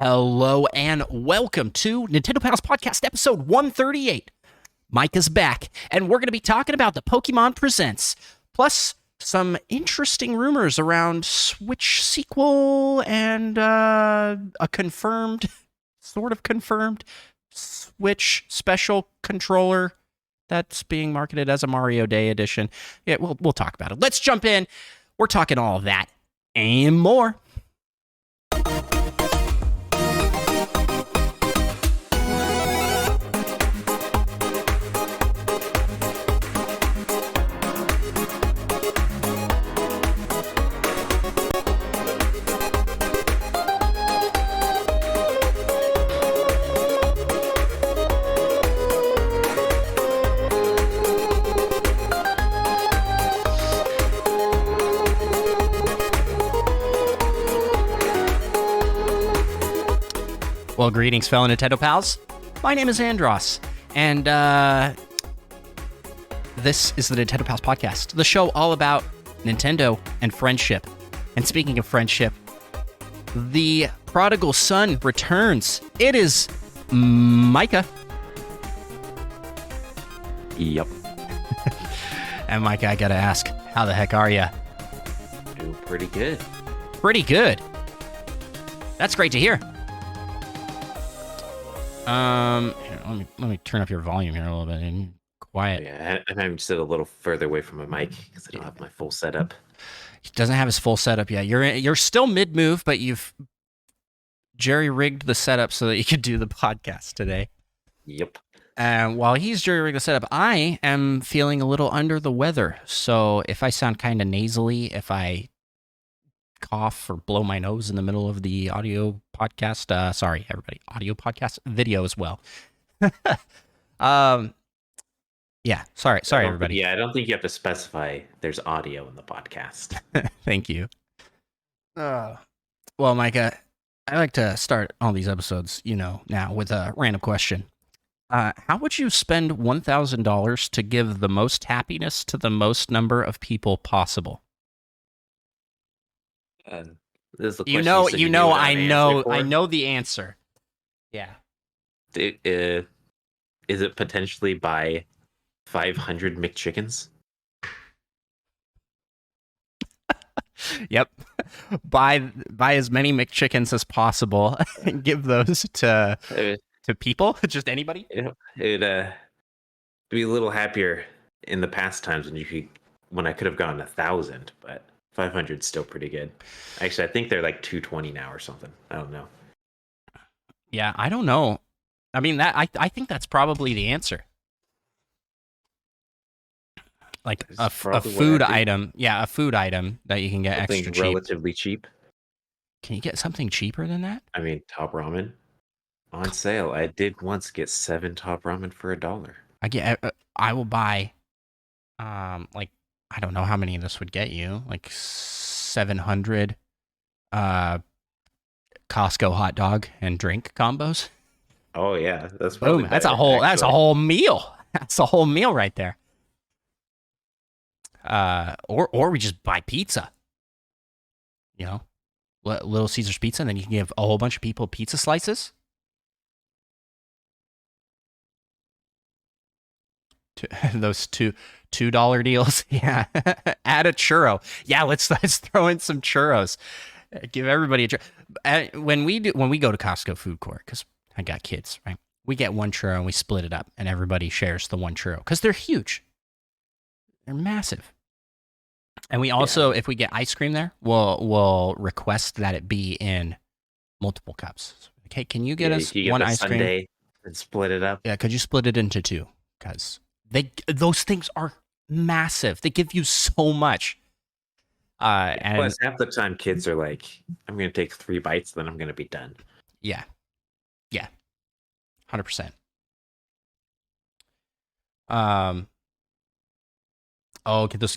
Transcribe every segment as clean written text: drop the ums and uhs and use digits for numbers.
Hello and welcome to Nintendo Panels Podcast episode 138. Micah's back, and we're going to be talking about the Pokémon Presents, plus some interesting rumors around Switch sequel and a sort of confirmed Switch special controller that's being marketed as a Mario Day edition. Yeah, we'll talk about it. Let's jump in. We're talking all of that and more. Well, greetings, fellow Nintendo pals. My name is Andross, and this is the Nintendo Pals Podcast, the show all about Nintendo and friendship. And speaking of friendship, the prodigal son returns. It is Micah. Yep. And Micah, I gotta ask, how the heck are you? Doing pretty good. Pretty good. That's great to hear. Here, let me turn up your volume here a little bit and quiet. Yeah, I'm having to sit a little further away from my mic because I don't have my full setup. He doesn't have his full setup yet. You're still mid move, but you've jerry rigged the setup so that you could do the podcast today. Yep. And while he's jerry rigged the setup, I am feeling a little under the weather. So if I sound kind of nasally, if I cough or blow my nose in the middle of the audio podcast, sorry everybody, audio podcast, video as well. Yeah, sorry everybody. Yeah, I don't think you have to specify there's audio in the podcast. Thank you. Well, Micah, I like to start all these episodes, now with a random question. How would you spend $1,000 to give the most happiness to the most number of people possible? This is the I know the answer. Yeah. Is it potentially buy 500 McChickens? Yep. Buy as many McChickens as possible and give those to people, just anybody. It'd be a little happier in the past times when I could have gone 1,000, but 500 is still pretty good. Actually, I think they're like 220 now or something. I don't know. Yeah, I don't know. I mean, I think that's probably the answer. Like a food item. Yeah, a food item that you can get something extra cheap. Relatively cheap. Can you get something cheaper than that? I mean, Top Ramen on sale. I did once get 7 Top Ramen for $1. I will buy, I don't know how many this would get you, like 700 Costco hot dog and drink combos. Oh yeah, that's probably boom. That's a whole meal. That's a whole meal right there. Or we just buy pizza. Little Caesar's Pizza, and then you can give a whole bunch of people pizza slices. Those $2 deals. Yeah. Add a churro. Yeah, let's throw in some churros. Give everybody a churro. When we go to Costco food court, because I got kids, right? We get one churro and we split it up, and everybody shares the one churro because they're huge. They're massive. And we also, if we get ice cream there, we'll request that it be in multiple cups. Okay, can you get us one ice cream and split it up? Yeah, could you split it into 2? Because those things are massive. They give you so much. And plus, half the time, kids are like, "I'm going to take 3 bites, then I'm going to be done." Yeah, 100%.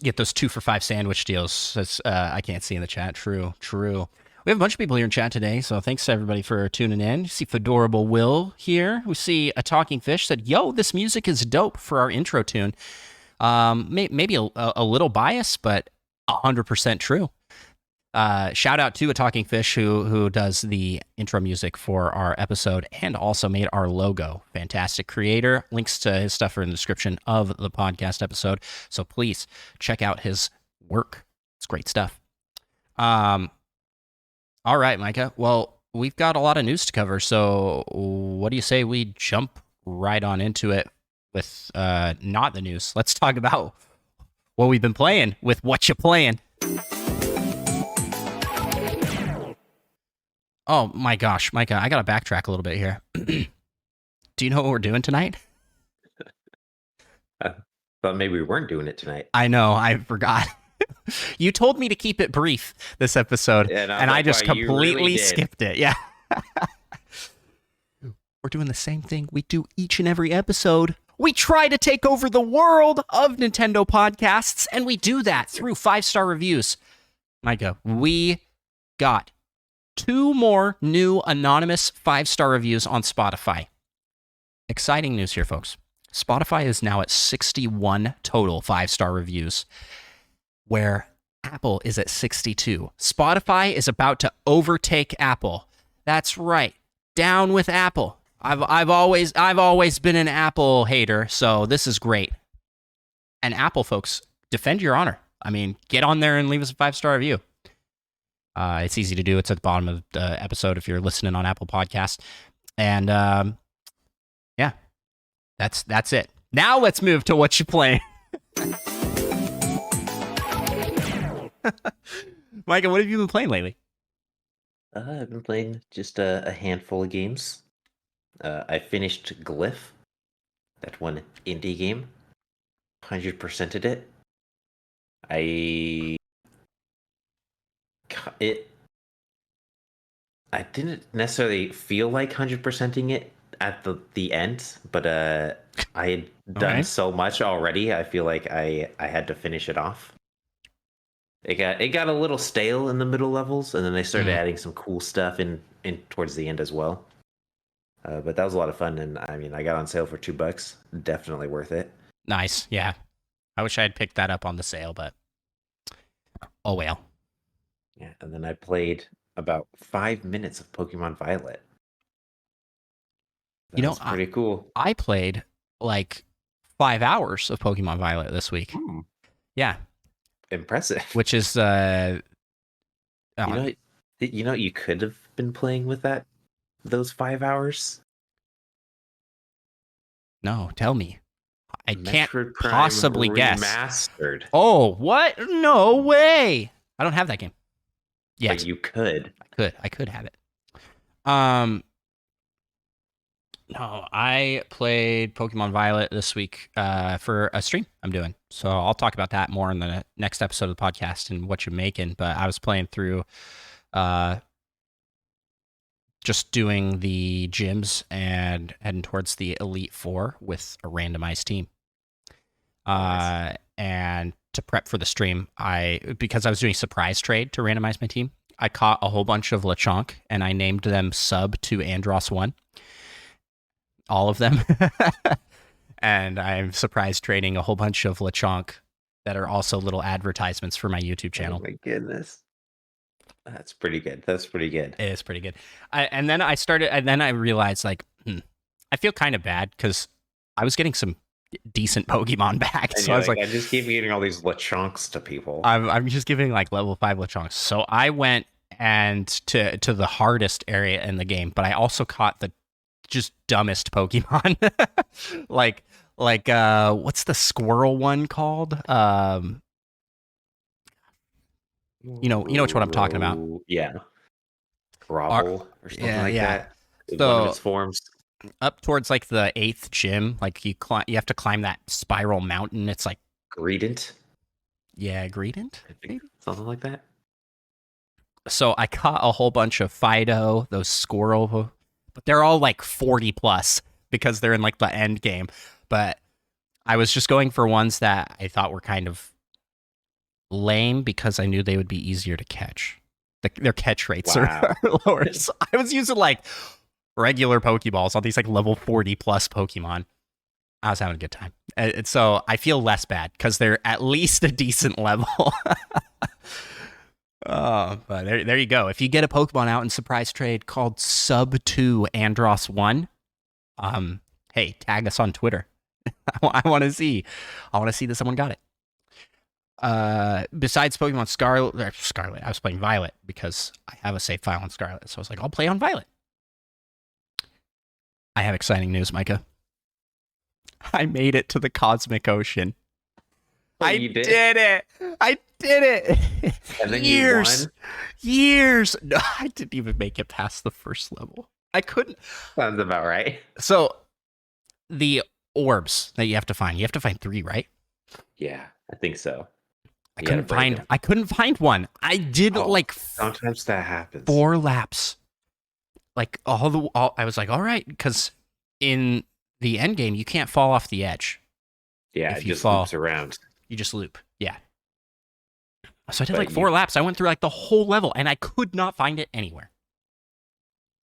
Get those 2 for $5 sandwich deals. That's I can't see in the chat. True. We have a bunch of people here in chat today, so thanks to everybody for tuning in. You see Fedorable Will here. We see a Talking Fish said, "Yo, this music is dope for our intro tune." Maybe a little biased, but 100% true. Shout out to A Talking Fish who does the intro music for our episode and also made our logo. Fantastic creator. Links to his stuff are in the description of the podcast episode. So please check out his work. It's great stuff. All right, Micah. Well, we've got a lot of news to cover. So what do you say we jump right on into it with not the news? Let's talk about what we've been playing with What You Playing. Oh my gosh, Micah, I gotta backtrack a little bit here. Do you know what we're doing tonight? I thought maybe we weren't doing it tonight. I know, I forgot. You told me to keep it brief this episode, and I just completely skipped it. Yeah. We're doing the same thing we do each and every episode. We try to take over the world of Nintendo podcasts, and we do that through 5-star reviews. Micah, we got 2 more new anonymous 5-star reviews on Spotify. Exciting news here, folks. Spotify is now at 61 total 5-star reviews, where Apple is at 62. Spotify is about to overtake Apple. That's right. Down with Apple. I've always been an Apple hater, so this is great. And Apple folks, defend your honor. I mean, get on there and leave us a 5-star review. It's easy to do. It's at the bottom of the episode if you're listening on Apple Podcasts. And yeah, that's it. Now let's move to What You Playing. Micah, what have you been playing lately? I've been playing just a handful of games. I finished Glyph, that one indie game. 100%ed it. I didn't necessarily feel like 100%ing it at the end, but I had done so much already. I feel like I had to finish it off. It got a little stale in the middle levels, and then they started adding some cool stuff in towards the end as well. But that was a lot of fun, and I mean, I got on sale for $2. Definitely worth it. Nice, yeah. I wish I had picked that up on the sale, but oh well. Yeah, and then I played about 5 minutes of Pokemon Violet. That's pretty cool. I played like 5 hours of Pokemon Violet this week. Yeah. Impressive. Which is you could have been playing with those 5 hours. No, tell me. I can't Metroid Prime possibly guess. Remastered. Oh, what? No way. I don't have that game. Yeah, but you could. I could have it. No, I played Pokemon Violet this week for a stream I'm doing. So I'll talk about that more in the next episode of the podcast and what you're making. But I was playing through just doing the gyms and heading towards the Elite Four with a randomized team. Nice. And to prep for the stream, because I was doing surprise trade to randomize my team, I caught a whole bunch of Lechonk and I named them sub to Andross 1. All of them. And I'm surprise trading a whole bunch of Lechonk that are also little advertisements for my YouTube channel. Oh my goodness. That's pretty good. That's pretty good. It is pretty good. And then I realized I feel kind of bad because I was getting some decent Pokemon back. So I was like, I just keep giving all these Lechonks to people. I'm just giving like level 5 Lechonks. So I went and to the hardest area in the game, but I also caught the just dumbest Pokemon. like what's the squirrel one called? You know what I'm talking about. Yeah. Grovel or something that. It's so, one of its forms. Up towards like the 8th gym, like you have to climb that spiral mountain. It's like Greedent. Yeah, Greedent. Something like that. So I caught a whole bunch of Fido, those squirrel, but they're all like 40 plus because they're in like the end game. But I was just going for ones that I thought were kind of lame because I knew they would be easier to catch. Their catch rates are lower. So I was using like regular Pokeballs on these like level 40 plus Pokemon. I was having a good time. And so I feel less bad because they're at least a decent level. But there you go. If you get a Pokemon out in surprise trade called Sub 2 Andross 1, hey, tag us on Twitter. I want to see. I want to see that someone got it. Besides Pokemon Scarlet, I was playing Violet because I have a save file on Scarlet. So I was like, I'll play on Violet. I have exciting news, Micah. I made it to the Cosmic Ocean. Oh, I did it. I did it. And then years. you won? Years. No, I didn't even make it past the first level. I couldn't. Sounds about right. So the orbs that you have to find 3, right? Yeah, I think so. I couldn't find one. I did sometimes that happens. 4 laps. Like I was like, all right, because in the end game you can't fall off the edge. Yeah, if it you just fall, loops around. You just loop. Yeah. So I did 4 laps. I went through the whole level and I could not find it anywhere.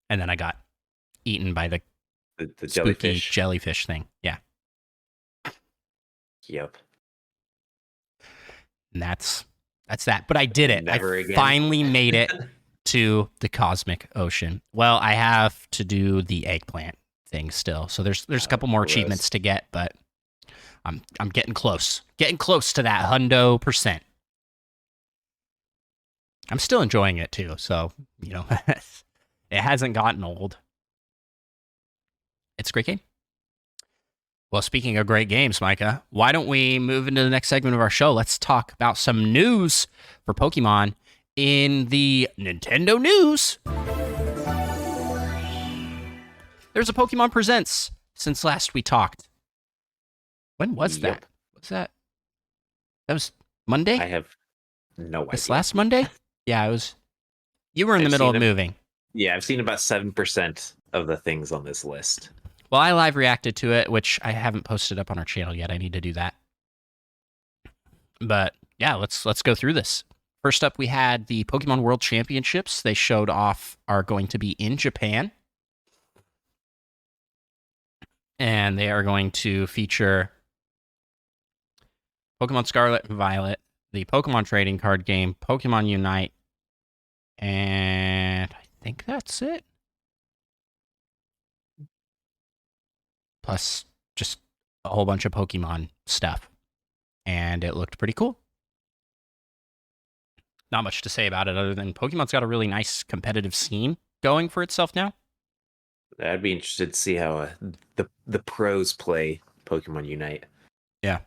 And then I got eaten by the jellyfish thing. Yeah. Yep. And that's that. But I did it. Never again. Finally made it to the Cosmic Ocean. Well, I have to do the eggplant thing still. So there's a couple more achievements to get, but I'm getting close. Getting close to that 100%. I'm still enjoying it too, so it hasn't gotten old. It's a great game. Well, speaking of great games, Micah, why don't we move into the next segment of our show? Let's talk about some news for Pokemon in the Nintendo news. There's a Pokemon Presents since last we talked. When was that? What's that? That was Monday? I have no idea. This last Monday? Yeah, it was. You were in the middle of moving. Yeah, I've seen about 7% of the things on this list. Well, I live reacted to it, which I haven't posted up on our channel yet. I need to do that. But yeah, let's go through this. First up, we had the Pokemon World Championships. They showed off are going to be in Japan. And they are going to feature Pokemon Scarlet and Violet, the Pokemon trading card game, Pokemon Unite, and I think that's it. Plus just a whole bunch of Pokemon stuff. And it looked pretty cool. Not much to say about it other than Pokemon's got a really nice competitive scene going for itself now. I'd be interested to see how the pros play Pokemon Unite. Yeah.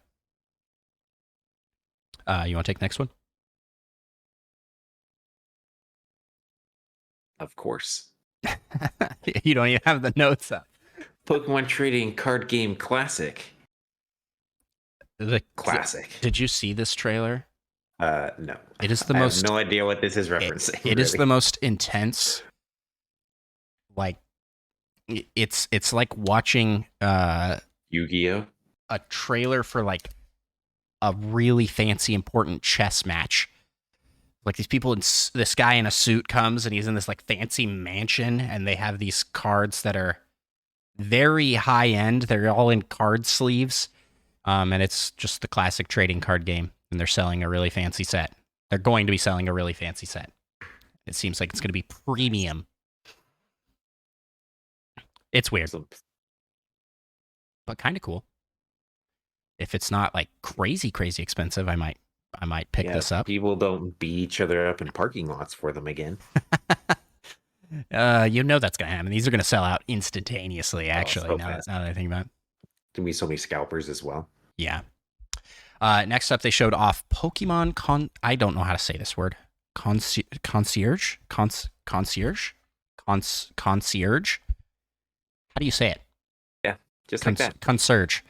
You want to take the next one? Of course. You don't even have the notes up. Pokemon Trading Card Game Classic. Classic. Did you see this trailer? No. It is the most. I have no idea what this is referencing. It is the most intense. It's like watching Yu-Gi-Oh! A trailer for a really fancy important chess match. Like these people this guy in a suit comes and he's in this fancy mansion and they have these cards that are very high end. They're all in card sleeves. And it's just the classic trading card game and they're selling a really fancy set. They're going to be selling a really fancy set. It seems like it's going to be premium. It's weird, but kind of cool. If it's not crazy expensive, I might pick this up. People don't beat each other up in parking lots for them again. That's gonna happen. These are gonna sell out instantaneously. Actually, now that I think about it, Gonna be so many scalpers as well. Yeah. Next up, they showed off Pokemon I don't know how to say this word. Concierge. How do you say it? Yeah, just like that. Concierge.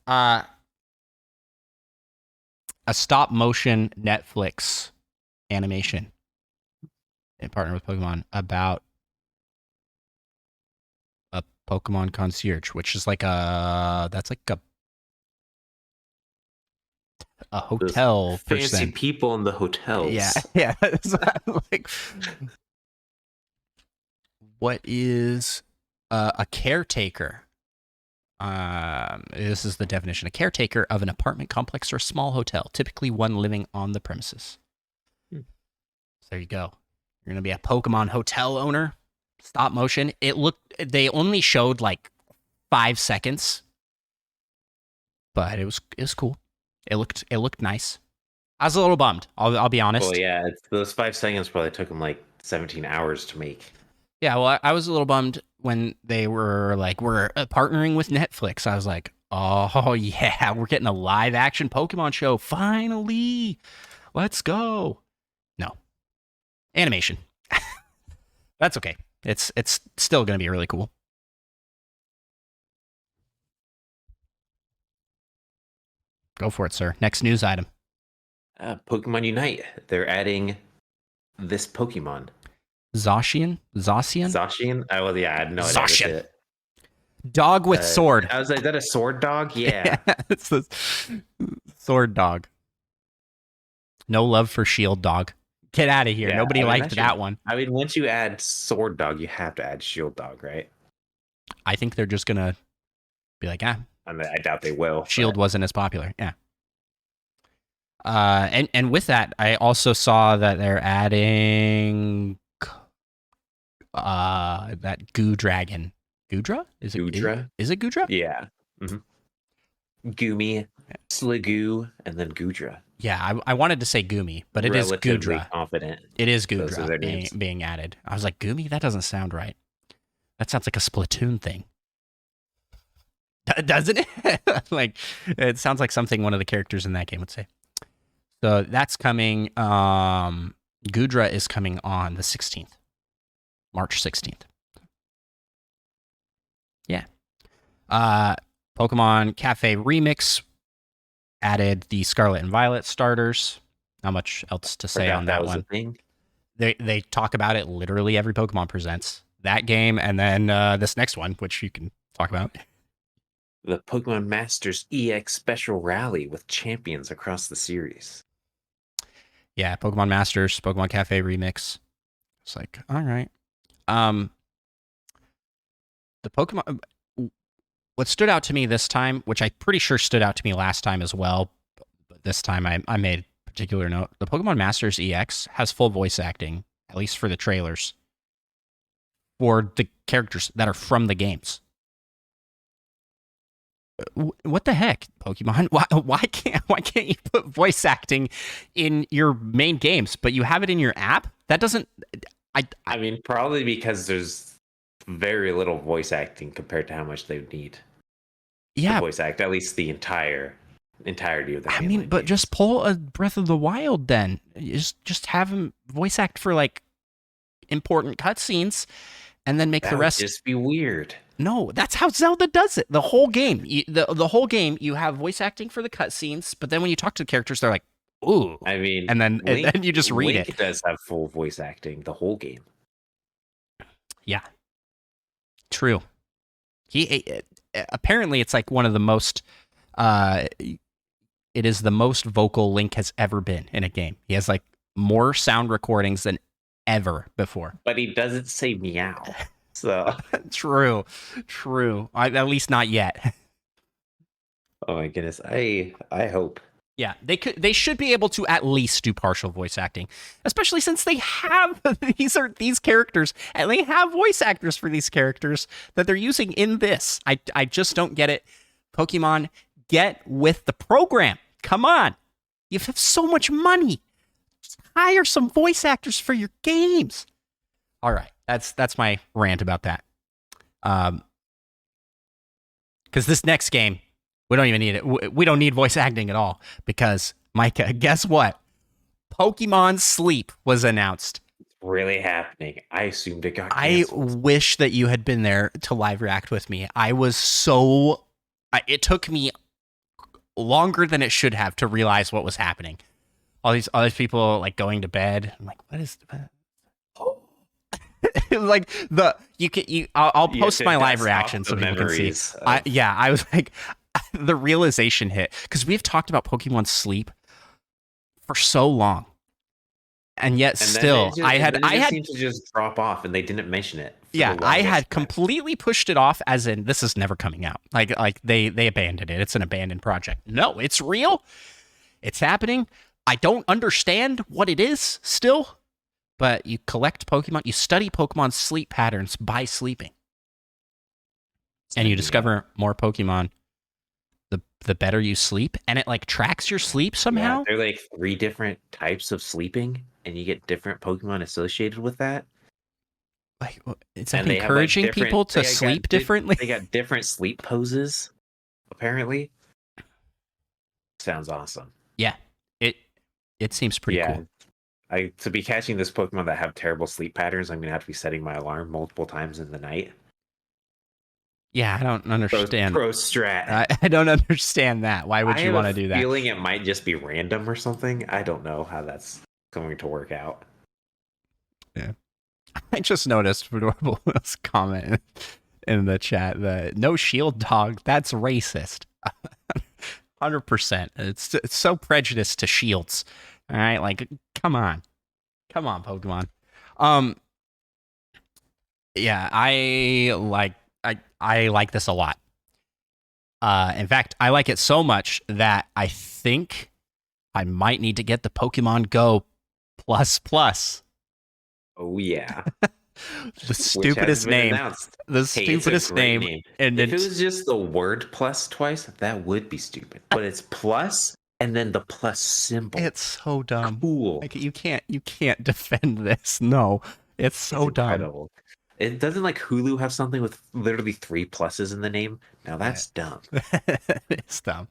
A stop motion Netflix animation in partner with Pokemon about a Pokemon concierge, which is that's a hotel. Those fancy people in the hotels. Yeah. What is a caretaker? This is the definition: a caretaker of an apartment complex or small hotel, typically one living on the premises. there you go. You're gonna be a Pokemon hotel owner. Stop motion. They only showed like 5 seconds, but it was cool. It looked nice. I was a little bummed. I'll be honest. Well, yeah, those 5 seconds probably took them like 17 hours to make. Yeah, well, I was a little bummed when they were like, we're partnering with Netflix. I was like, oh yeah, we're getting a live action Pokemon show finally. Let's go. No, animation. That's okay. It's still gonna be really cool. Go for it, sir. Next news item. Pokemon Unite. They're adding this Pokemon. Zacian? Zacian? Oh, well, yeah, I had no idea. Zacian. Dog with sword. I was like, is that a sword dog? Yeah. It's the sword dog. No love for shield dog. Get out of here. Yeah, Nobody liked that one. I mean, once you add sword dog, you have to add shield dog, right? I think they're just going to be like, I doubt they will. Shield wasn't as popular. Yeah. And with that, I also saw that they're adding that Goo Dragon. Goodra? Is it Goodra? Is it Goodra? Yeah. Mm-hmm. Goomy, Sligoo, and then Goodra. Yeah, I wanted to say Goomy, but it is Goodra. Confident. It is Goodra being added. I was like, Goomy? That doesn't sound right. That sounds like a Splatoon thing. Doesn't it? Like, it sounds like something one of the characters in that game would say. So that's coming. Goodra is coming on the 16th. March 16th. Yeah. Pokemon Cafe Remix added the Scarlet and Violet starters. Not much else to say on that one. They talk about it literally every Pokemon Presents. That game and then this next one, which you can talk about. The Pokemon Masters EX Special Rally with champions across the series. Yeah, Pokemon Masters, Pokemon Cafe Remix. It's like, all right. The Pokemon... What stood out to me this time, which I'm pretty sure stood out to me last time as well, but this time I made particular note, the Pokemon Masters EX has full voice acting, at least for the trailers, for the characters that are from the games. What the heck, Pokemon? Why can't you put voice acting in your main games, but you have it in your app? That doesn't... I mean, probably because there's very little voice acting compared to how much they would need. Yeah, voice act at least the entirety of the. I mean, but just pull a Breath of the Wild then. Just have him voice act for like important cutscenes, and then make the rest. Just be weird. No, that's how Zelda does it. The whole game, the whole game, you have voice acting for the cutscenes, but then when you talk to the characters, they're like, "Ooh." I mean, and then you just read Link it. Does have full voice acting the whole game. Yeah. True. Apparently it's like one of the most it is the most vocal Link has ever been in a game. He has like more sound recordings than ever before. But he doesn't say meow. So True. At least not yet. Oh my goodness. I hope. Yeah, they should be able to at least do partial voice acting, especially since they have these characters and they have voice actors for these characters that they're using in this. I just don't get it. Pokemon, get with the program. Come on. You have so much money. Just hire some voice actors for your games. All right, that's my rant about that. Because this next game, we don't even need it. We don't need voice acting at all because, Micah, guess what? Pokemon Sleep was announced. It's really happening. I assumed it got canceled. I wish that you had been there to live react with me. I was so... It took me longer than it should have to realize what was happening. All these people like going to bed. I'm like, what is... like I'll post my live reaction so people can see. I was like... The realization hit because we've talked about Pokemon Sleep for so long, and yet still I had seemed to just drop off, and they didn't mention it. Yeah, I had completely pushed it off, as in this is never coming out. Like they abandoned it. It's an abandoned project. No, it's real. It's happening. I don't understand what it is still, but you collect Pokemon. You study Pokemon's sleep patterns by sleeping, and you discover more Pokemon the better you sleep, and it like tracks your sleep somehow. Yeah, there are like 3 different types of sleeping, and you get different Pokemon associated with that. Like, it's like And they have like encouraging different people to sleep differently. They got different sleep poses, apparently. Sounds awesome. Yeah, it seems pretty cool. To be catching this Pokemon that have terrible sleep patterns, I'm gonna have to be setting my alarm multiple times in the night. Yeah, I don't understand. Pro strat. I don't understand that. Why would you want to do that? I have a feeling it might just be random or something. I don't know how that's going to work out. Yeah. I just noticed Fedorable's comment in the chat that no shield dog, that's racist. 100%. It's so prejudiced to shields. All right, like come on, Pokemon. Yeah, I like this a lot. In fact, I like it so much that I think I might need to get the Pokemon Go Plus. Oh yeah. The stupidest name. The stupidest name. And if it was just the word plus twice, that would be stupid. But it's plus and then the plus symbol. It's so dumb. Cool. Like you can't defend this. No. It's so incredible. It doesn't like Hulu have something with literally 3 pluses in the name. Now that's dumb. It's dumb.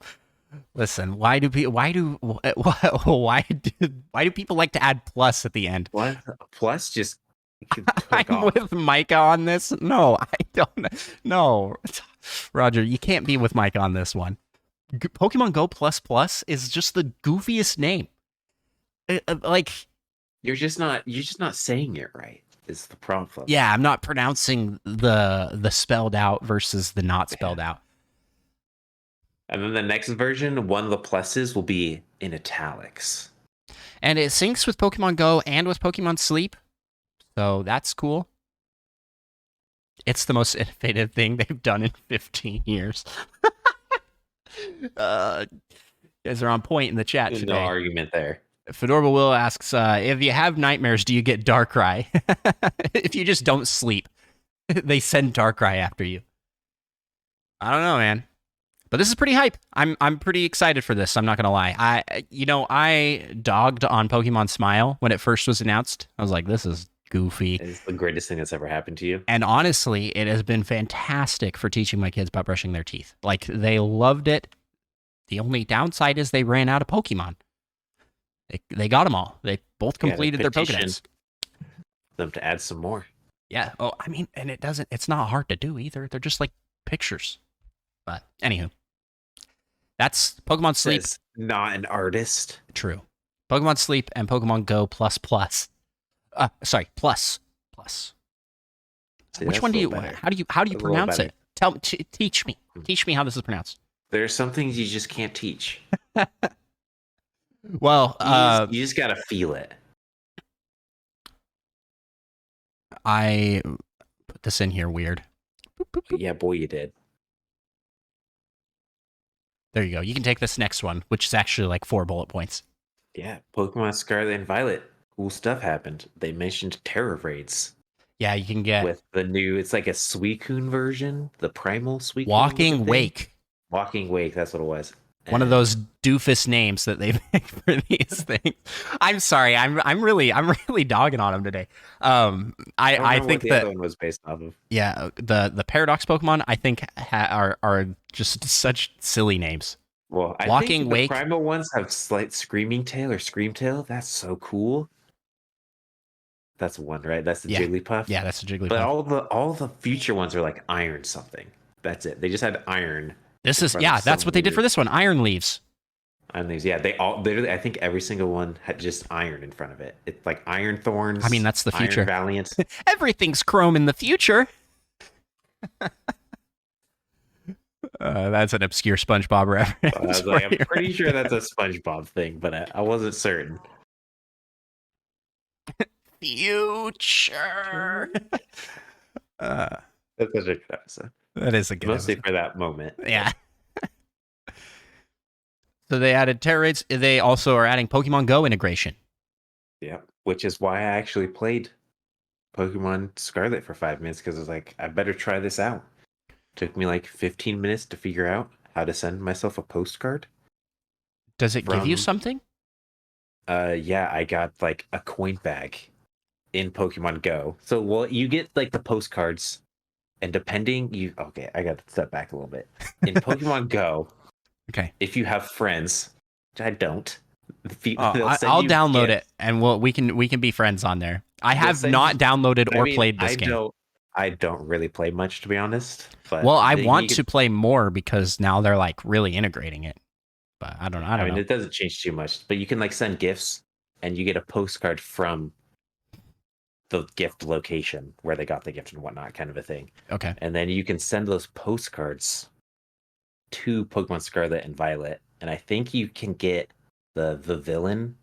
Listen, why do people like to add plus at the end? What? Plus just I'm with Micah on this. No, I don't. No, Roger, you can't be with Micah on this one. Pokemon Go Plus is just the goofiest name. Like you're just not saying it right. Is the problem? Yeah, I'm not pronouncing the spelled out versus the not spelled out. And then the next version, one of the pluses will be in italics. And it syncs with Pokemon Go and with Pokemon Sleep. So that's cool. It's the most innovative thing they've done in 15 years. You guys are on point in the chat today. No argument there. Fedorable Will asks, if you have nightmares, do you get Darkrai? If you just don't sleep, they send Darkrai after you. I don't know, man. But this is pretty hype. I'm pretty excited for this. I'm not gonna lie. I dogged on Pokemon Smile when it first was announced. I was like, this is goofy. It's the greatest thing that's ever happened to you. And honestly, it has been fantastic for teaching my kids about brushing their teeth. Like, they loved it. The only downside is they ran out of Pokemon. They got them all. They both completed their Pokédex. Them to add some more. Yeah. Oh, I mean, and it's not hard to do either. They're just like pictures. But anywho, that's Pokemon Sleep. Says not an artist. True. Pokemon Sleep and Pokemon Go Plus. See, which one do you? Better. How do you pronounce it? Teach me. Teach me how this is pronounced. There's some things you just can't teach. Well, you just gotta feel it. I put this in here weird. Yeah, boy, you did. There you go. You can take this next one, which is actually like 4 bullet points. Yeah, Pokemon Scarlet and Violet. Cool stuff happened. They mentioned Terror Raids. Yeah, you can get with the new. It's like a Suicune version, the Primal Suicune. Walking Wake. Walking Wake. That's what it was. One of those doofus names that they make for these things. I'm sorry. I'm really dogging on them today. I think what the other one was based off of. Yeah, the Paradox Pokemon I think are just such silly names. Well, I Walking think Wake. The primal ones have slight Screaming Tail or Scream Tail. That's so cool. That's one, right? That's the Jigglypuff. Yeah, that's the Jigglypuff. But all the future ones are like Iron something. That's it. They just had Iron. This is that's what they did for this one. Iron Leaves. Iron Leaves. Yeah, they all literally. I think every single one had just Iron in front of it. It's like Iron Thorns. I mean, that's the future. Iron Valiant. Everything's Chrome in the future. That's an obscure SpongeBob reference. I'm pretty sure that's a SpongeBob thing, but I wasn't certain. Future. That's such a good episode. That is a good mostly episode. For that moment. Yeah. So they added Terror Raids. They also are adding Pokemon Go integration. Yeah. which is why I actually played Pokemon Scarlet for 5 minutes because I was like, I better try this out. Took me like 15 minutes to figure out how to send myself a postcard Does it give you from. something? Yeah, I got like a coin bag in Pokemon Go. So, well, you get like the postcards, and depending, okay, I got to step back a little bit. In Pokemon Go, Okay. if you have friends, which I don't, they'll send I'll you download it, gifts. and we can be friends on there. I They'll have send you. not downloaded I or mean, played this game. I don't really play much to be honest. But Well, I you want can, to play more because now they're like really integrating it. But I don't I mean, know. it doesn't change too much. But you can like send gifts, and you get a postcard from the gift location where they got the gift and whatnot, kind of a thing. Okay. And then you can send those postcards to Pokemon Scarlet and Violet, and I think you can get the villain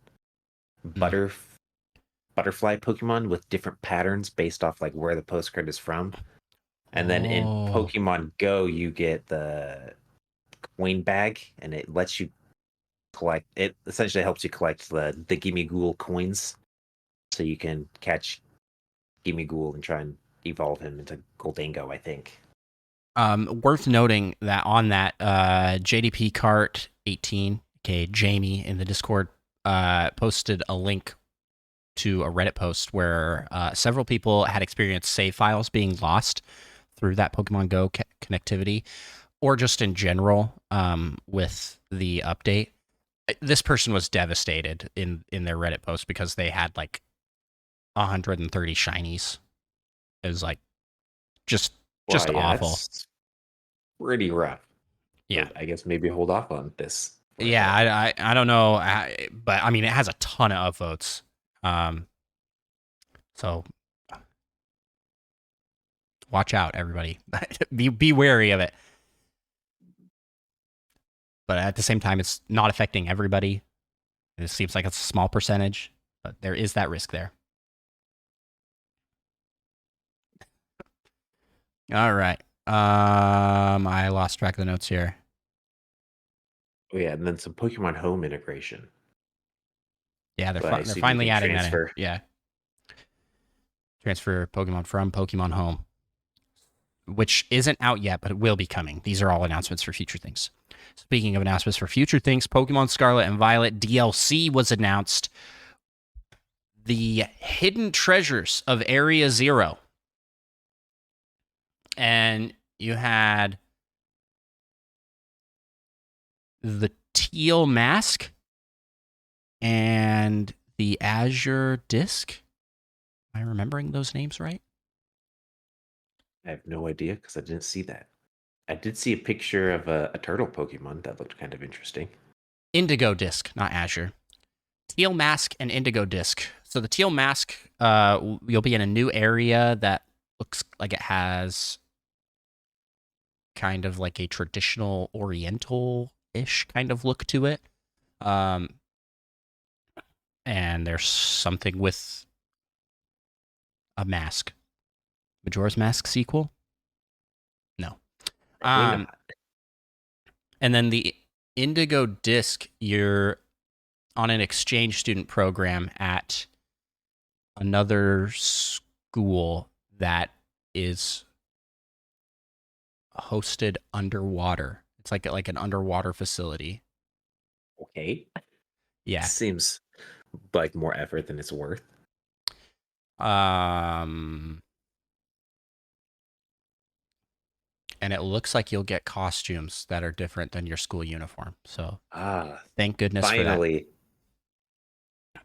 butterfly Pokemon with different patterns based off like where the postcard is from. And then in Oh. Pokemon Go, you get the coin bag, and it lets you collect. It essentially helps you collect the Gimme Ghoul coins, so you can catch Gimme Ghoul and try and evolve him into Goldango, I think. Worth noting that on that JDP Cart 18, okay, Jamie in the Discord posted a link to a Reddit post where several people had experienced save files being lost through that Pokemon Go connectivity, or just in general with the update. This person was devastated in their Reddit post because they had like 130 shinies. It was like just awful. That's pretty rough. Yeah. But I guess maybe hold off on this. Yeah, I don't know, but I mean, it has a ton of upvotes. So watch out, everybody. be wary of it. But at the same time, it's not affecting everybody. It seems like it's a small percentage, but there is that risk there. All right. I lost track of the notes here. Oh yeah, and then some Pokemon Home integration. Yeah, they're But I they're assume you finally can adding that in. transfer. Yeah. Transfer Pokemon from Pokemon Home, which isn't out yet, but it will be coming. These are all announcements for future things. Speaking of announcements for future things, Pokemon Scarlet and Violet DLC was announced. The Hidden Treasures of Area Zero. And you had the Teal Mask and the Azure Disc. Am I remembering those names right? I have no idea because I didn't see that. I did see a picture of a turtle Pokemon that looked kind of interesting. Indigo Disc, not Azure. Teal Mask and Indigo Disc. So the Teal Mask, you'll be in a new area that looks like it has kind of like a traditional Oriental-ish kind of look to it. And there's something with a mask. Majora's Mask sequel? No. Probably not. And then the Indigo Disc, you're on an exchange student program at another school that is hosted underwater. It's like an underwater facility. Okay. Yeah. Seems like more effort than it's worth. And it looks like you'll get costumes that are different than your school uniform. So thank goodness finally. for that.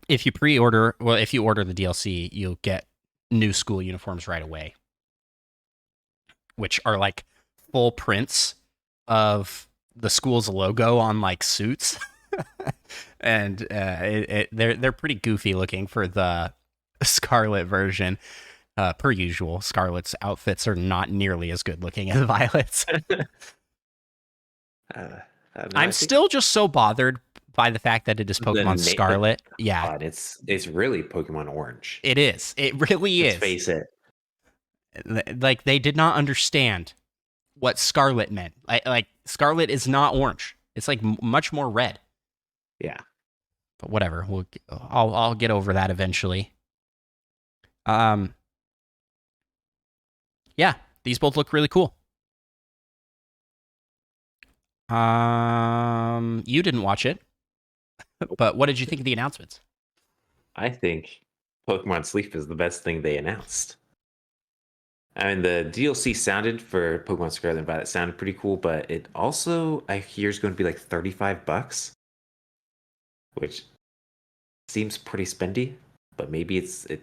If you pre-order, if you order the DLC, you'll get new school uniforms right away, which are like full prints of the school's logo on like suits. And they're pretty goofy looking for the Scarlet version. Per usual, Scarlet's outfits are not nearly as good looking as Violet's. I'm still just so bothered by the fact that it is Pokemon Scarlet. Yeah. God, it's really Pokemon Orange. It is. It really is. Let's face it. Like, they did not understand what Scarlet meant. Like Scarlet is not orange. It's like much more red. Yeah. But whatever. I'll get over that eventually. Yeah, these both look really cool. You didn't watch it, but what did you think of the announcements? I think Pokemon Sleep is the best thing they announced. I mean, the DLC sounded for Pokemon Scarlet and Violet sounded pretty cool, but it also I hear is going to be like $35, which seems pretty spendy. But maybe it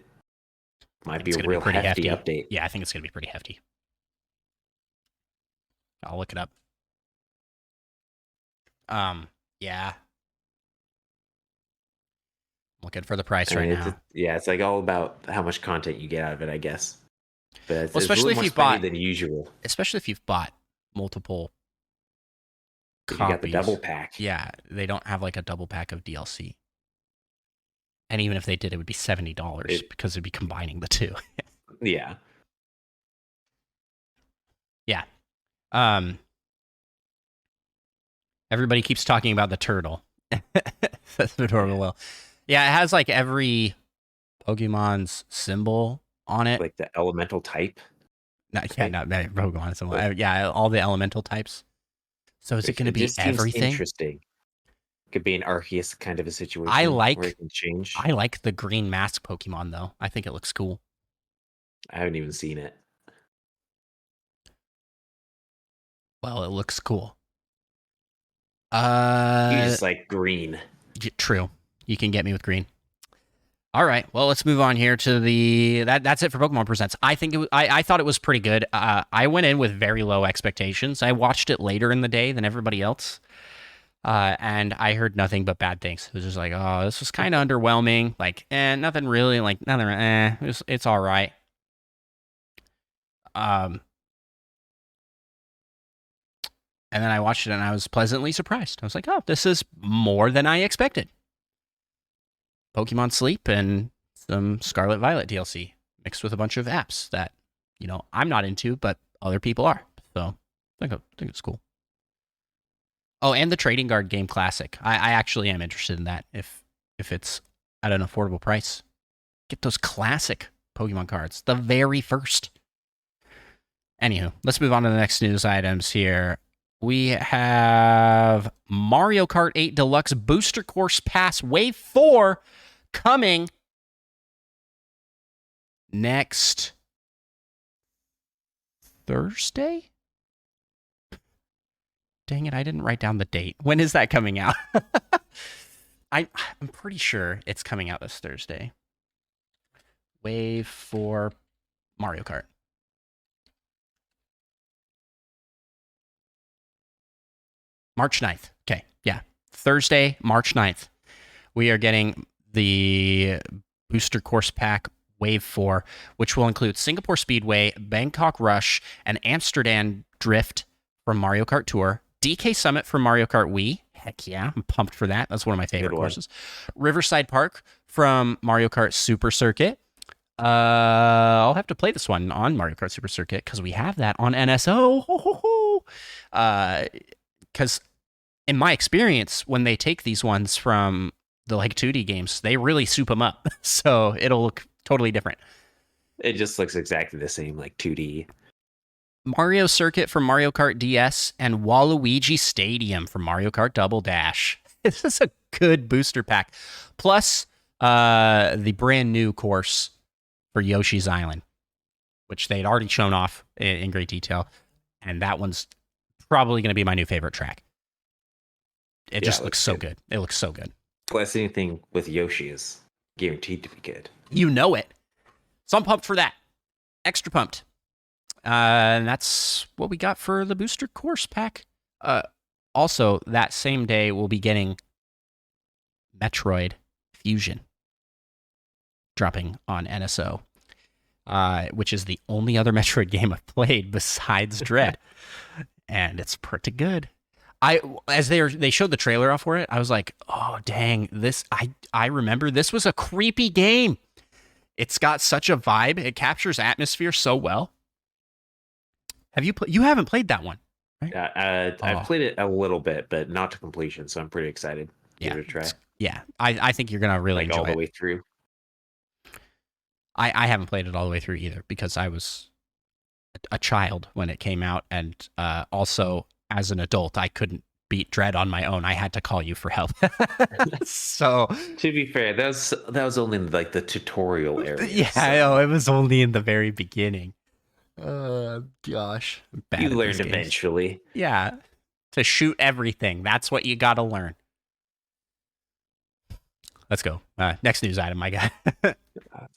might be a real hefty update. Yeah, I think it's going to be pretty hefty. I'll look it up. Yeah. I'm looking for the price right now. It's like all about how much content you get out of it, I guess. But well, especially if you've bought than usual. Especially if you've bought multiple copies. You got the double pack. Yeah, they don't have like a double pack of DLC. And even if they did, it would be $70 because it'd be combining the two. Yeah. Yeah. Everybody keeps talking about the turtle. That's adorable. Well, yeah, it has like every Pokemon's symbol on it. Like the elemental type. Not Pokemon symbol. Yeah, all the elemental types. So is it going to be everything? Interesting. Could be an Arceus kind of a situation. where it can change. I like the green mask Pokemon though. I think it looks cool. I haven't even seen it. Well, it looks cool. You just like green. True. You can get me with green. All right. Well, let's move on here to that's it for Pokemon Presents. I think I thought it was pretty good. I went in with very low expectations. I watched it later in the day than everybody else. And I heard nothing but bad things. It was just like, oh, this was kind of underwhelming. Like, nothing really. Like, nothing. It's all right. And then I watched it and I was pleasantly surprised. I was like, oh, this is more than I expected. Pokemon Sleep and some Scarlet Violet DLC mixed with a bunch of apps that, I'm not into, but other people are. So I think it's cool. Oh, and the Trading Card Game Classic. I actually am interested in that if it's at an affordable price. Get those classic Pokemon cards, the very first. Anywho, let's move on to the next news items here. We have Mario Kart 8 Deluxe Booster Course Pass Wave 4 coming next Thursday? Dang it, I didn't write down the date. When is that coming out? I'm pretty sure it's coming out this Thursday. Wave 4 Mario Kart. March 9th. Okay, yeah. Thursday, March 9th. We are getting the Booster Course Pack Wave 4, which will include Singapore Speedway, Bangkok Rush, and Amsterdam Drift from Mario Kart Tour, DK Summit from Mario Kart Wii. Heck yeah, I'm pumped for that. That's one of my favorite courses. Riverside Park from Mario Kart Super Circuit. I'll have to play this one on Mario Kart Super Circuit because we have that on NSO. Because in my experience, when they take these ones from the 2D games, they really soup them up. So it'll look totally different. It just looks exactly the same, like 2D. Mario Circuit from Mario Kart DS and Waluigi Stadium from Mario Kart Double Dash. This is a good booster pack. Plus, the brand new course for Yoshi's Island, which they'd already shown off in great detail. And that one's probably going to be my new favorite track. It just looks so good. It looks so good. Plus, anything with Yoshi is guaranteed to be good. You know it. So I'm pumped for that. Extra pumped. And that's what we got for the booster course pack. Also, that same day, we'll be getting Metroid Fusion dropping on NSO, which is the only other Metroid game I've played besides Dread. And it's pretty good. As they showed the trailer off for it, I was like, oh, dang, I remember this was a creepy game. It's got such a vibe. It captures atmosphere so well. You haven't played that one, right? I've played it a little bit, but not to completion, so I'm pretty excited. Yeah, give it a try. Yeah, I think you're gonna really like all enjoy the it. way through. I haven't played it all the way through either because I was a child when it came out, and also as an adult, I couldn't beat Dread on my own. I had to call you for help. So To be fair, that was only in, like the tutorial area. yeah, I So know it was only in the very beginning. Gosh, I'm bad you at these learned games. eventually. Yeah, to shoot everything. That's what you got to learn. Let's go. Next news item, my guy.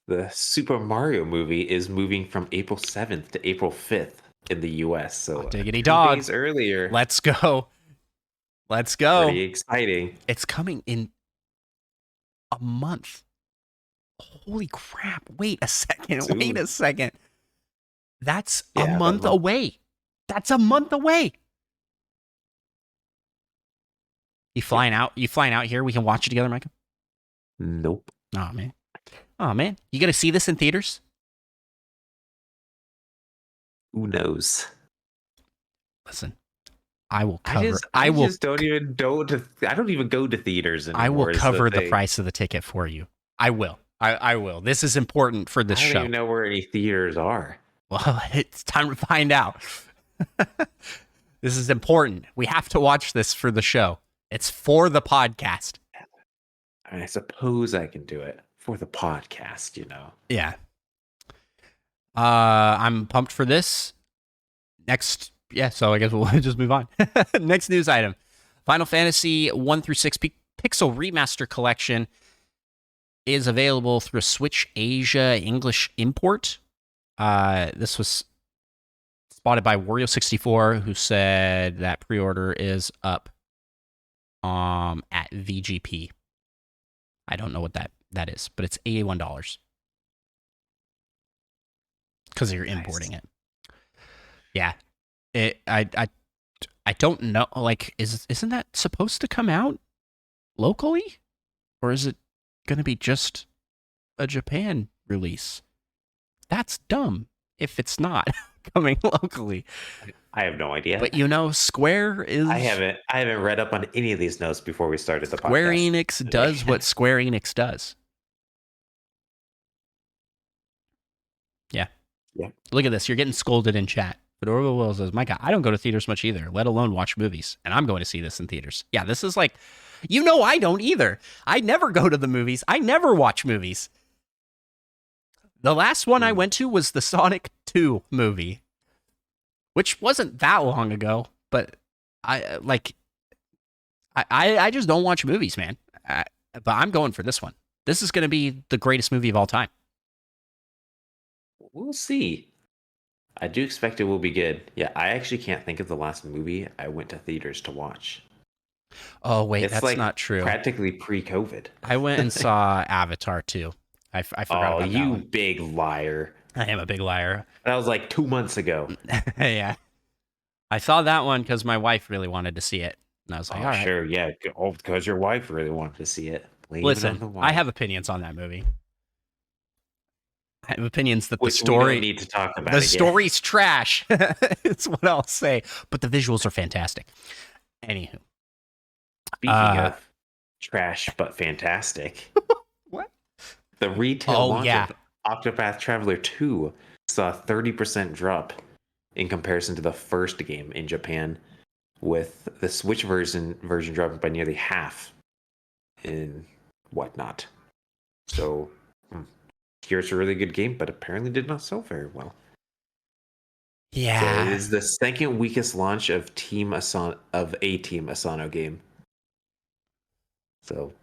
The Super Mario movie is moving from April 7th to April 5th in the US. So Diggity 2 dog. days earlier. Let's go. Let's go. Pretty exciting. It's coming in a month. Holy crap. Wait a second. Soon. Wait a second. That's Yeah, a about a month month. away. That's a month away. You flying out? You flying out here? We can watch it together, Micah? Nope. Oh, man. Oh, man. You going to see this in theaters? Who knows? Listen, I will cover. I just don't even I don't even go to theaters anymore. I will is cover the thing. price of the ticket for you. I will. I will. This is important for this I don't show. even know where any theaters are. Well, it's time to find out. This is important. We have to watch this for the show. It's for the podcast. I mean, I suppose I can do it for the podcast, you know. Yeah. I'm pumped for this. Next, yeah, so I guess we'll just move on. Next news item. Final Fantasy 1 through 6 Pixel Remaster Collection is available through a Switch Asia English import. This was spotted by Wario64, who said that pre-order is up at VGP. I don't know what that is, but it's $81 because you're importing it. Yeah, I don't know. Like, isn't that supposed to come out locally, or is it going to be just a Japan release? That's dumb if it's not coming locally. I have no idea. But Square is. I haven't read up on any of these notes before we started the podcast. Square Enix does what Square Enix does. Yeah. Yeah. Look at this. You're getting scolded in chat. But Orville Will says, Micah, I don't go to theaters much either, let alone watch movies. And I'm going to see this in theaters. Yeah, this is like, I don't either. I never go to the movies. I never watch movies. The last one I went to was the Sonic 2 movie, which wasn't that long ago, but I just don't watch movies, man. But I'm going for this one. This is going to be the greatest movie of all time. We'll see. I do expect it will be good. Yeah, I actually can't think of the last movie I went to theaters to watch. Oh, wait, It's that's like not true. Practically pre-COVID. I went and saw Avatar 2. I forgot about that you one. big liar. I am a big liar. That was like 2 months ago. Yeah. I saw that one because my wife really wanted to see it. And I was like, all right. Sure, yeah. Oh, because your wife really wanted to see it. Listen, I have opinions on that movie. I have opinions that We the story don't need to talk about the it. story's trash. It's what I'll say. But the visuals are fantastic. Anywho. Speaking of trash but fantastic. What? The retail launch of Octopath Traveler 2 saw a 30% drop in comparison to the first game in Japan, with the Switch version dropping by nearly half in whatnot. So here's a really good game, but apparently did not sell very well. Yeah. So it is the second weakest launch of a Team Asano game. So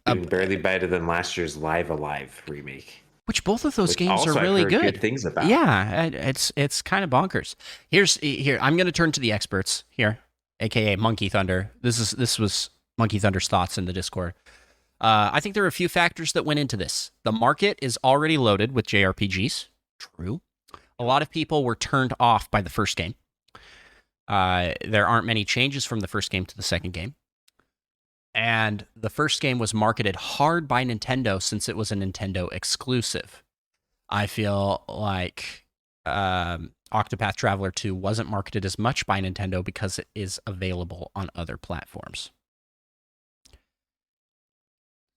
even barely better than last year's Live Alive remake. Which both of those games are I've really heard good things about. Yeah, it's kind of bonkers. Here, I'm going to turn to the experts here, aka Monkey Thunder. This was Monkey Thunder's thoughts in the Discord. I think there are a few factors that went into this. The market is already loaded with JRPGs. True. A lot of people were turned off by the first game. There aren't many changes from the first game to the second game. And the first game was marketed hard by Nintendo since it was a Nintendo exclusive. I feel like Octopath Traveler 2 wasn't marketed as much by Nintendo because it is available on other platforms.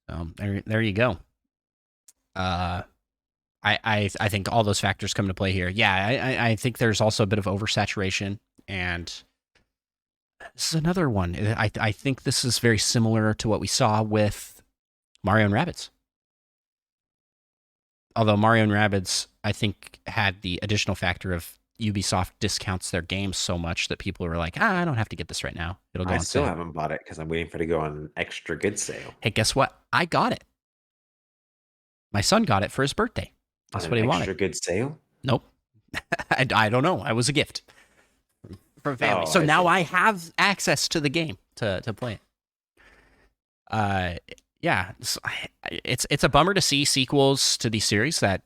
There you go. I think all those factors come into play here. Yeah, I think there's also a bit of oversaturation, and this is another one. I think this is very similar to what we saw with Mario and Rabbids. Although Mario and Rabbids, I think, had the additional factor of Ubisoft discounts their games so much that people are like, I don't have to get this right now. It'll go on still sale. haven't bought it because I'm waiting for it to go on extra good sale. Hey, guess what? I got it. My son got it for his birthday. That's what he wanted. Extra good sale? Nope. I don't know. It was a gift from family. Oh, So I now see. I have access to the game to play it. Yeah, it's a bummer to see sequels to these series that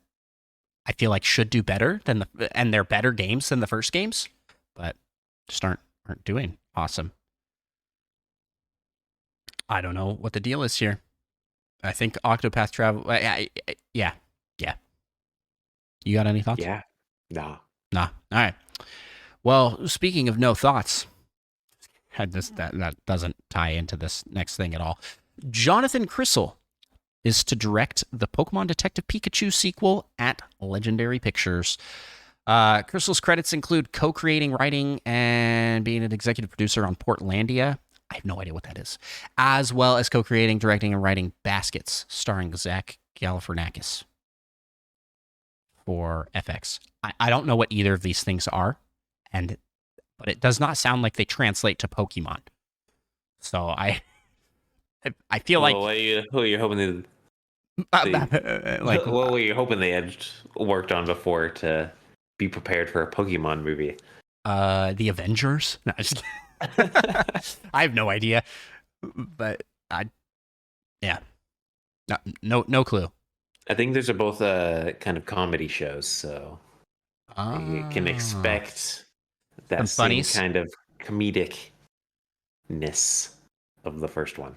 I feel like should do better and they're better games than the first games, but just aren't doing awesome. I don't know what the deal is here. I think Octopath Travel. Yeah. You got any thoughts? Yeah. Nah. Nah. All right. Well, speaking of no thoughts, that doesn't tie into this next thing at all. Jonathan Crystal is to direct the Pokemon Detective Pikachu sequel at Legendary Pictures. Crystal's credits include co-creating, writing, and being an executive producer on Portlandia. I have no idea what that is. As well as co-creating, directing, and writing Baskets, starring Zach Galifianakis for FX. I don't know what either of these things are, but it does not sound like they translate to Pokemon. So I feel like what were you hoping they like what were you hoping they had worked on before to be prepared for a Pokemon movie? The Avengers? No, I have no idea, but no clue. I think those are both kind of comedy shows, so you can expect that Some same funnies. kind of comedicness of the first one.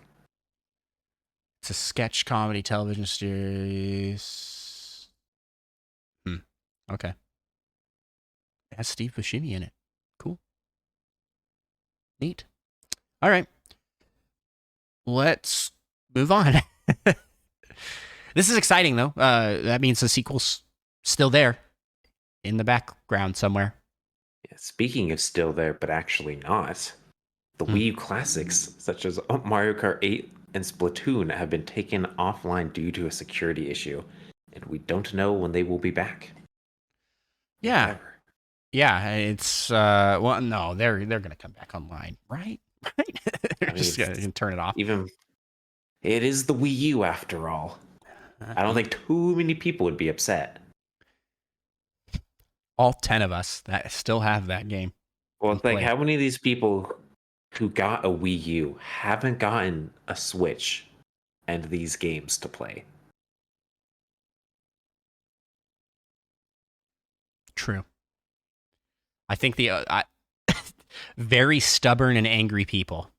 It's a sketch comedy television series. Okay. It has Steve Buscemi in it. Cool. Neat. All right. Let's move on. This is exciting, though. That means the sequel's still there in the background somewhere. Yeah, speaking of still there, but actually not, the Wii U classics, such as Mario Kart 8 and Splatoon, have been taken offline due to a security issue, and we don't know when they will be back. Yeah. Ever. Yeah, it's well, no, they're gonna come back online, right? Right? They're just gonna turn it off. It is the Wii U after all. I don't think too many people would be upset. All 10 of us that still have that game. Well, it's like, how many of these people who got a Wii U haven't gotten a Switch and these games to play? True. I think very stubborn and angry people.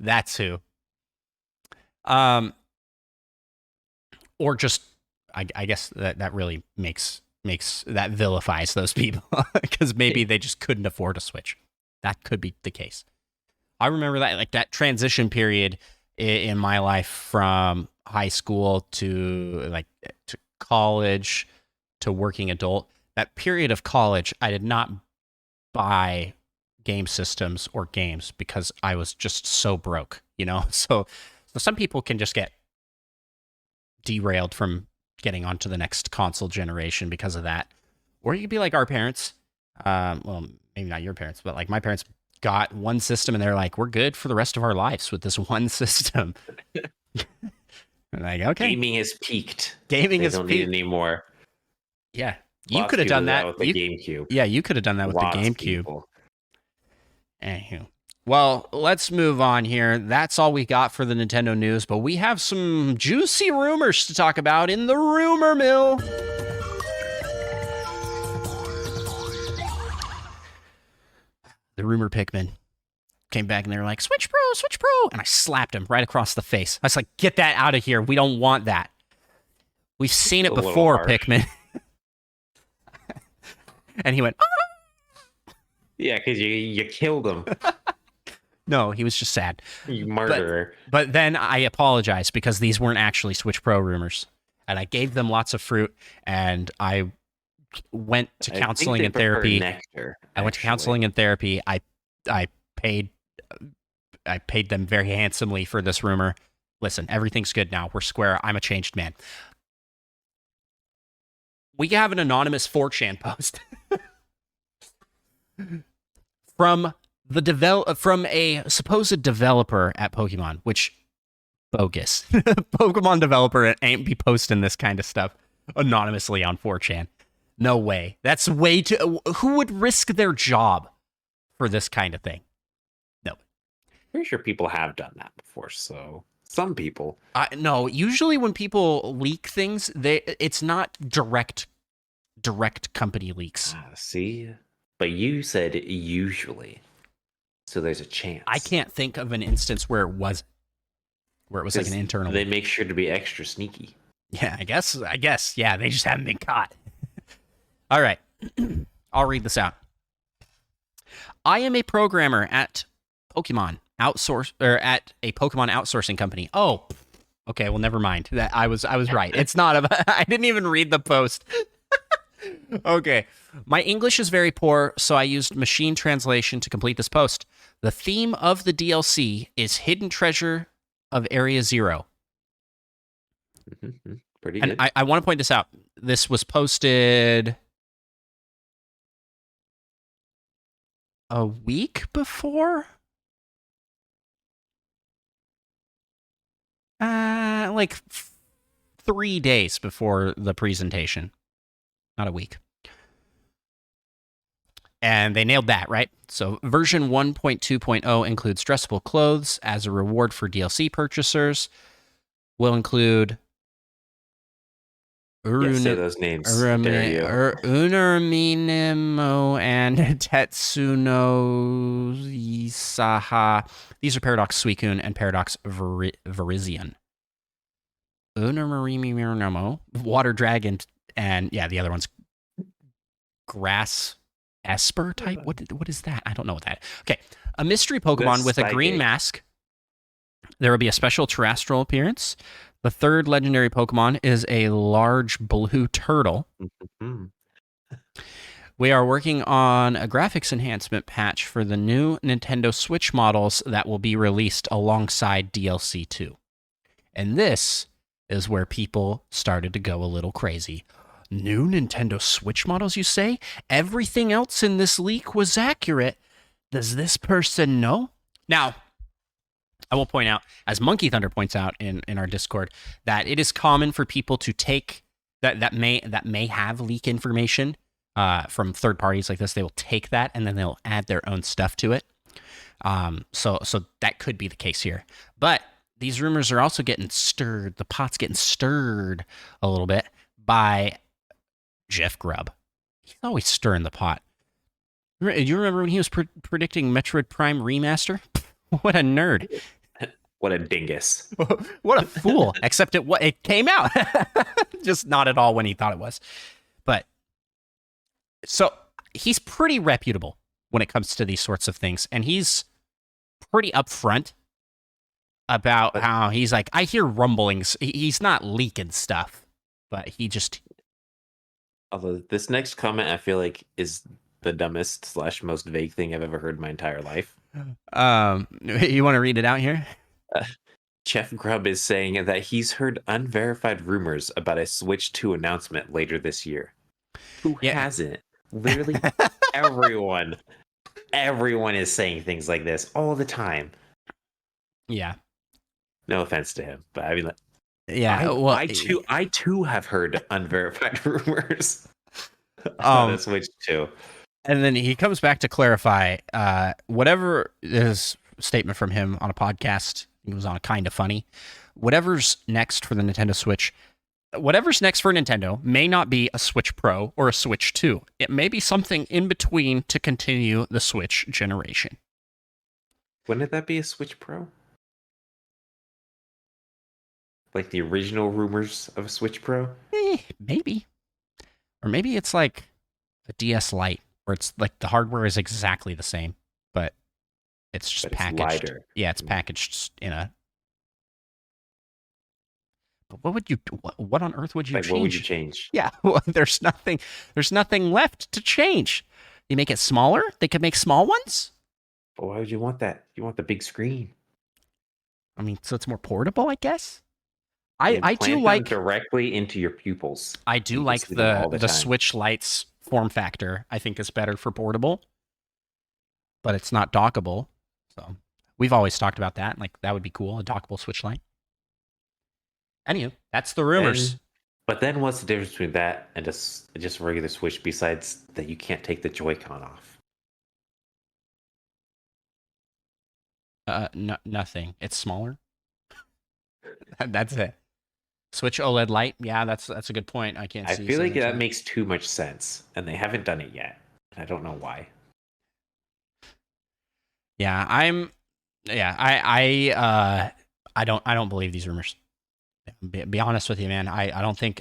That's who. Or just, I guess that really makes that vilifies those people because maybe they just couldn't afford a Switch. That could be the case. I remember that transition period in my life from high school to college to working adult. That period of college, I did not buy game systems or games because I was just so broke, So some people can just get derailed from getting onto the next console generation because of that. Or you could be like our parents. Well, maybe not your parents, but like my parents got one system and they're like, we're good for the rest of our lives with this one system. Like, okay. Gaming has peaked. Gaming they don't need any more. Yeah. You could have done that with the GameCube. Yeah, you could have done that with Lots the of GameCube. people. Anywho. Well, let's move on here. That's all we got for the Nintendo news, but we have some juicy rumors to talk about in the rumor mill. The rumor Pikmin came back and they were like, Switch Pro, Switch Pro. And I slapped him right across the face. I was like, get that out of here. We don't want that. We've seen it before, Pikmin. And he went, Yeah, because you killed him. No, he was just sad. You murderer. But then I apologized because these weren't actually Switch Pro rumors. And I gave them lots of fruit, and I went to counseling and therapy. Nectar, I went to counseling and therapy. I paid them very handsomely for this rumor. Listen, everything's good now. We're square. I'm a changed man. We have an anonymous 4chan post from a supposed developer at Pokemon, which bogus. Pokemon developer ain't be posting this kind of stuff anonymously on 4chan. No way. That's way too. Who would risk their job for this kind of thing? No. Pretty sure people have done that before. So some people. No. Usually when people leak things, it's not direct company leaks. See, but you said usually, so there's a chance. I can't think of an instance where it was like an internal. They make sure to be extra sneaky. Yeah, I guess. Yeah, they just haven't been caught. All right. I'll read this out. I am a programmer at Pokemon at a Pokemon outsourcing company. Oh, okay. Well, never mind. That I was right. It's not. I didn't even read the post. Okay. My English is very poor, so I used machine translation to complete this post. The theme of the DLC is Hidden Treasure of Area Zero. Mm-hmm. Pretty and good. I want to point this out. This was posted a week before? Like 3 days before the presentation. Not a week. And they nailed that, right? So version 1.2.0 includes dressable clothes as a reward for DLC purchasers. Will include say those names. Unaminimo and Tetsuno Isaha. These are Paradox Suicune and Paradox Virizion. Unaminimo, Water Dragon, and yeah, the other one's Grass Esper type. What is that? I don't know what that is. Okay, a mystery Pokemon with a green mask. There will be a special terrestrial appearance. The third legendary Pokemon is a large blue turtle. We are working on a graphics enhancement patch for the new Nintendo Switch models that will be released alongside DLC 2. And this is where people started to go a little crazy. New Nintendo Switch models, you say? Everything else in this leak was accurate. Does this person know? Now, I will point out, as Monkey Thunder points out in our Discord, that it is common for people to take that may have leak information from third parties like this. They will take that and then they'll add their own stuff to it. So that could be the case here. But these rumors are also getting stirred. The pot's getting stirred a little bit by Jeff Grubb. He's always stirring the pot. Do you remember when he was predicting Metroid Prime Remaster? What a nerd. What a dingus. What a fool. Except it came out. Just not at all when he thought it was. But so he's pretty reputable when it comes to these sorts of things. And he's pretty upfront about how he's like, I hear rumblings. He's not leaking stuff, but he just. Although this next comment, I feel like, is the dumbest / most vague thing I've ever heard in my entire life. You want to read it out here? Jeff Grubb is saying that he's heard unverified rumors about a Switch 2 announcement later this year. Who hasn't? Literally everyone is saying things like this all the time. Yeah. No offense to him, but I mean, I too have heard unverified rumors about a Switch 2. And then he comes back to clarify whatever his statement from him on a podcast. He was on a Kinda Funny. Whatever's next for the Nintendo Switch, whatever's next for Nintendo may not be a Switch Pro or a Switch 2. It may be something in between to continue the Switch generation. Wouldn't that be a Switch Pro? Like the original rumors of a Switch Pro? Maybe. Or maybe it's like a DS Lite, where it's like the hardware is exactly the same, but It's just But it's packaged. lighter. Yeah, it's packaged in a. But what would you? What on earth would you Like, change? what would you change? Yeah, well, there's nothing. There's nothing left to change. You make it smaller. They could make small ones. But why would you want that? You want the big screen. I mean, so it's more portable, I guess. You I do implant them like directly into your pupils. I do You can like see them all the time. Switch Lite's form factor. I think is better for portable, but it's not dockable. So we've always talked about that. Like that would be cool, a dockable Switch Lite. Anywho, that's the rumors. But then what's the difference between that and just a regular Switch besides that you can't take the Joy-Con off? Nothing. It's smaller. That's it. Switch OLED Lite. Yeah, that's a good point. I can't see. I feel like that makes too much sense, and they haven't done it yet. I don't know why. Yeah, I don't believe these rumors. Be honest with you, man. I don't think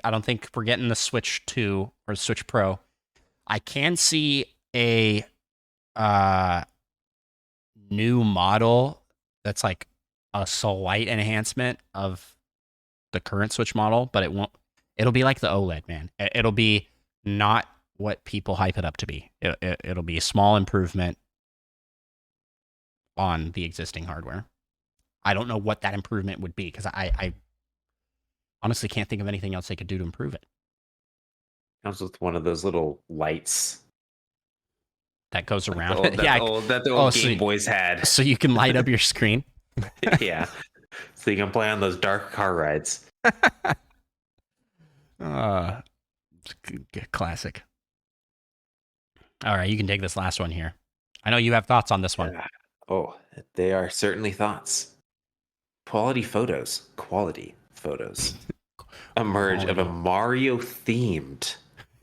we're getting the Switch 2 or the Switch Pro. I can see a new model that's like a slight enhancement of the current Switch model, but it'll be like the OLED, man. It'll be not what people hype it up to be. It'll be a small improvement on the existing hardware. I don't know what that improvement would be because I honestly can't think of anything else they could do to improve it. Comes with one of those little lights That goes around. that the old Game Boys had. So you can light up your screen. Yeah. So you can play on those dark car rides. Classic. All right, you can take this last one here. I know you have thoughts on this one. Oh, they are certainly thoughts. Quality photos emerge of a Mario-themed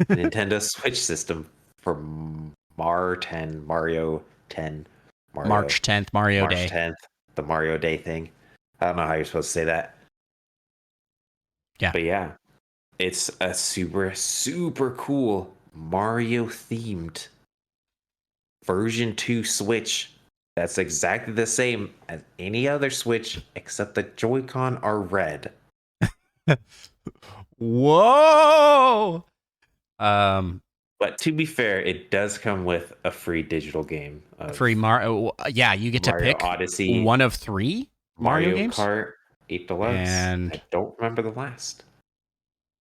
Nintendo Switch system for March 10th, Mario Day. March 10th, the Mario Day thing. I don't know how you're supposed to say that. Yeah. But yeah, it's a super, super cool Mario-themed version 2 Switch. That's exactly the same as any other Switch, except the Joy-Con are red. Whoa! But to be fair, it does come with a free digital game. Free Mario. Yeah, you get Mario to pick Odyssey, one of 3 Mario games. Kart 8 Deluxe, and I don't remember the last.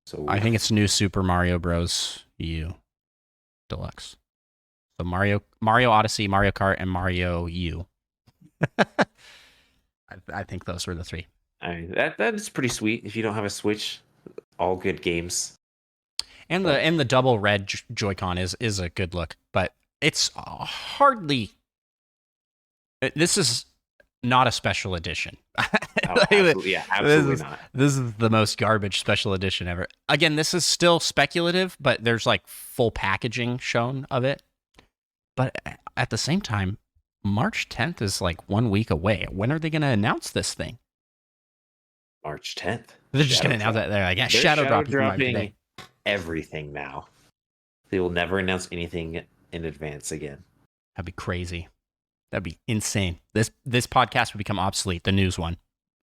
So I think it's New Super Mario Bros. U Deluxe. So Mario Odyssey, Mario Kart, and Mario U. I think those were the 3. I mean, that is pretty sweet. If you don't have a Switch, all good games. And the double red Joy-Con is a good look, but it's hardly. This is not a special edition. Absolutely not. This is the most garbage special edition ever. Again, this is still speculative, but there's like full packaging shown of it. But at the same time, March 10th is like 1 week away. When are they going to announce this thing? March 10th. They're just going to announce that. They're like, yeah, shadow dropping everything now. They will never announce anything in advance again. That'd be crazy. That'd be insane. This podcast would become obsolete, the news one.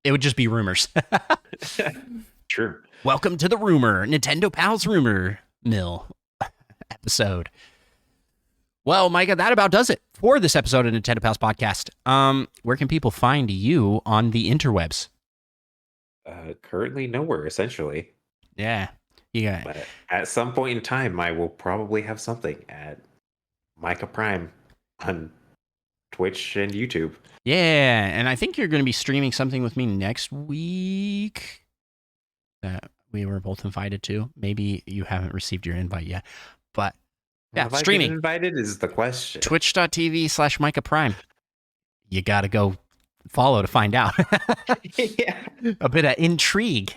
It would just be rumors. True. Welcome to the Nintendo Pals Rumor Mill episode. Well, Micah, that about does it for this episode of Nintendo Pals Podcast. Where can people find you on the interwebs? Currently nowhere, essentially. Yeah. But at some point in time, I will probably have something at Micah Prime on Twitch and YouTube. Yeah, and I think you're going to be streaming something with me next week that we were both invited to. Maybe you haven't received your invite yet, but yeah, Have streaming. I been invited is the question. Twitch.tv/Micah Prime. You got to go follow to find out. Yeah. A bit of intrigue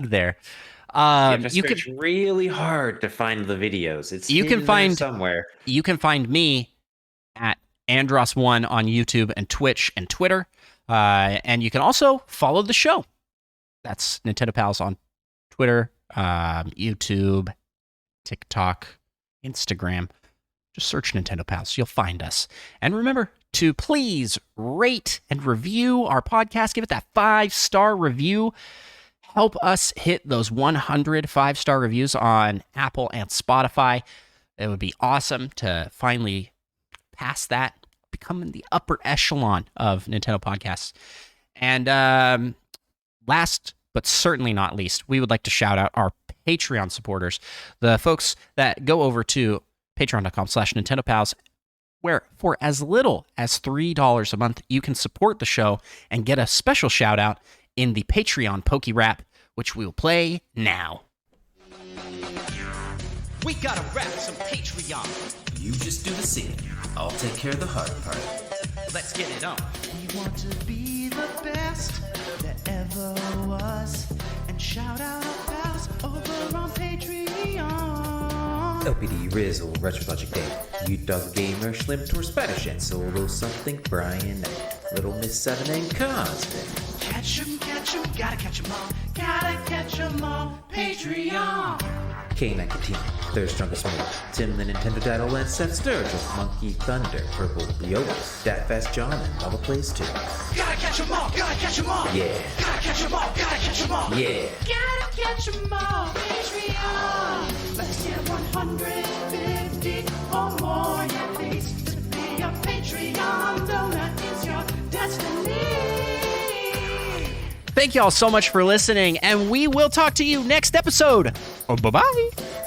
there. You have to search really hard to find the videos. It's you can find somewhere. You can find me at Andross1 on YouTube and Twitch and Twitter, and you can also follow the show. That's Nintendo Pals on Twitter, YouTube, TikTok, Instagram. Just search Nintendo Pals. You'll find us. And remember to please rate and review our podcast. Give it that 5-star review. Help us hit those 100 5-star reviews on Apple and Spotify. It would be awesome to finally pass that, become in the upper echelon of Nintendo podcasts. And last but certainly not least, we would like to shout out our Patreon supporters, the folks that go over to patreon.com/NintendoPals, where for as little as $3 a month, you can support the show and get a special shout out in the Patreon Poke Rap, which we will play now. We gotta rap some Patreon. You just do the singing. I'll take care of the hard part. Let's get it on. We want to be the best that ever was, and shout out our pals over on Patreon. LPD, Rizzle, Retrologic Dave, U-Dog Gamer, Schlim, Tor, Spanish, and Solo Something, Brian, Little Miss 7, and Cosmic. Catch 'em, gotta catch 'em all, gotta catch 'em all. Patreon. K9 Katina, Third Strongest One, Tim the Nintendo Daddle, and Seth Sturgill, Monkey Thunder, Purple Biola, Dat Fast John, and Lava Plays 2. Gotta catch 'em all, gotta catch 'em all. Yeah. Gotta catch 'em all, gotta catch 'em all. Yeah. Gotta catch 'em all. Patreon. Let's get 150 or more, yeah, please. To be a Patreon donor is your destiny. Thank you all so much for listening, and we will talk to you next episode. Bye-bye.